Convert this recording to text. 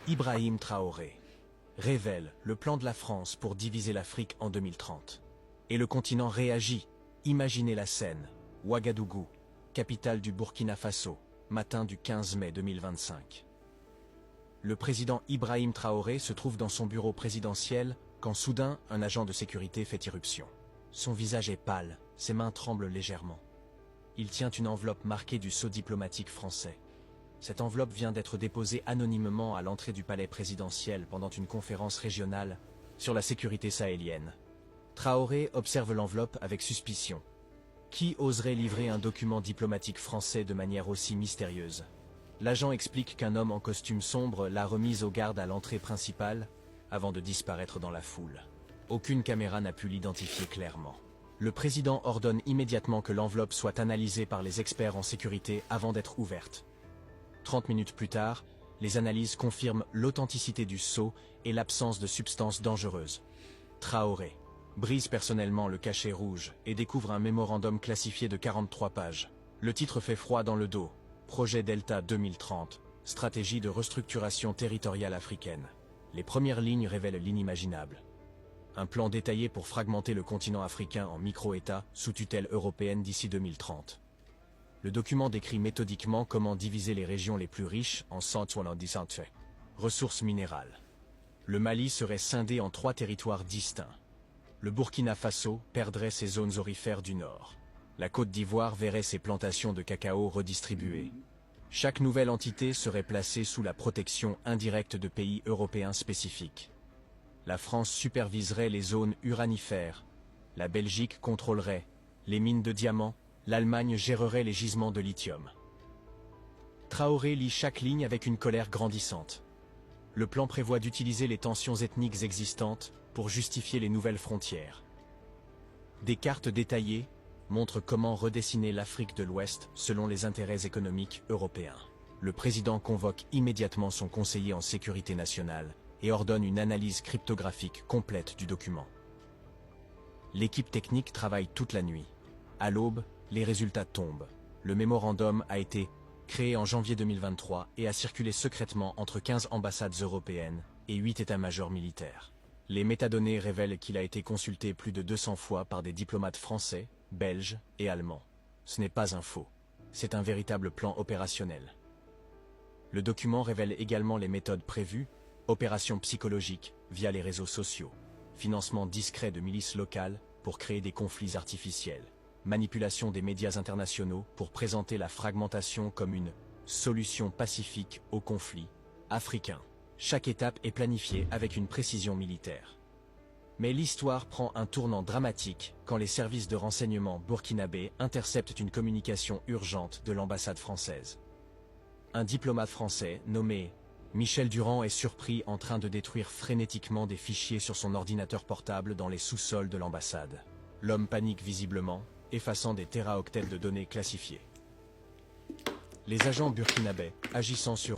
Ibrahim Traoré révèle le plan de la France pour diviser l'Afrique en 2030. Et le continent réagit. Imaginez la scène. Ouagadougou, capitale du Burkina Faso, matin du 15 mai 2025. Le président Ibrahim Traoré se trouve dans son bureau présidentiel quand soudain un agent de sécurité fait irruption. Son visage est pâle, ses mains tremblent légèrement. Il tient une enveloppe marquée du sceau diplomatique français. Cette enveloppe vient d'être déposée anonymement à l'entrée du palais présidentiel pendant une conférence régionale sur la sécurité sahélienne. Traoré observe l'enveloppe avec suspicion. Qui oserait livrer un document diplomatique français de manière aussi mystérieuse? L'agent explique qu'un homme en costume sombre l'a remise aux gardes à l'entrée principale avant de disparaître dans la foule. Aucune caméra n'a pu l'identifier clairement. Le président ordonne immédiatement que l'enveloppe soit analysée par les experts en sécurité avant d'être ouverte. 30 minutes plus tard, les analyses confirment l'authenticité du sceau et l'absence de substances dangereuses. Traoré brise personnellement le cachet rouge et découvre un mémorandum classifié de 43 pages. Le titre fait froid dans le dos. Projet Delta 2030, stratégie de restructuration territoriale africaine. Les premières lignes révèlent l'inimaginable. Un plan détaillé pour fragmenter le continent africain en micro-États sous tutelle européenne d'ici 2030. Le document décrit méthodiquement comment diviser les régions les plus riches en ressources minérales. Le Mali serait scindé en 3 territoires distincts. Le Burkina Faso perdrait ses zones aurifères du nord. La Côte d'Ivoire verrait ses plantations de cacao redistribuées. Chaque nouvelle entité serait placée sous la protection indirecte de pays européens spécifiques. La France superviserait les zones uranifères. La Belgique contrôlerait les mines de diamants. L'Allemagne gérerait les gisements de lithium. Traoré lit chaque ligne avec une colère grandissante. Le plan prévoit d'utiliser les tensions ethniques existantes pour justifier les nouvelles frontières. Des cartes détaillées montrent comment redessiner l'Afrique de l'Ouest selon les intérêts économiques européens. Le président convoque immédiatement son conseiller en sécurité nationale et ordonne une analyse cryptographique complète du document. L'équipe technique travaille toute la nuit. À l'aube, les résultats tombent. Le mémorandum a été créé en janvier 2023 et a circulé secrètement entre 15 ambassades européennes et 8 états-majors militaires. Les métadonnées révèlent qu'il a été consulté plus de 200 fois par des diplomates français, belges et allemands. Ce n'est pas un faux. C'est un véritable plan opérationnel. Le document révèle également les méthodes prévues, opérations psychologiques via les réseaux sociaux, financement discret de milices locales pour créer des conflits artificiels, manipulation des médias internationaux pour présenter la fragmentation comme une solution pacifique au conflit africain. Chaque étape est planifiée avec une précision militaire. Mais l'histoire prend un tournant dramatique quand les services de renseignement burkinabés interceptent une communication urgente de l'ambassade française. Un diplomate français nommé Michel Durand est surpris en train de détruire frénétiquement des fichiers sur son ordinateur portable dans les sous-sols de l'ambassade. L'homme panique visiblement, effaçant des téraoctets de données classifiées. Les agents burkinabés, agissant sur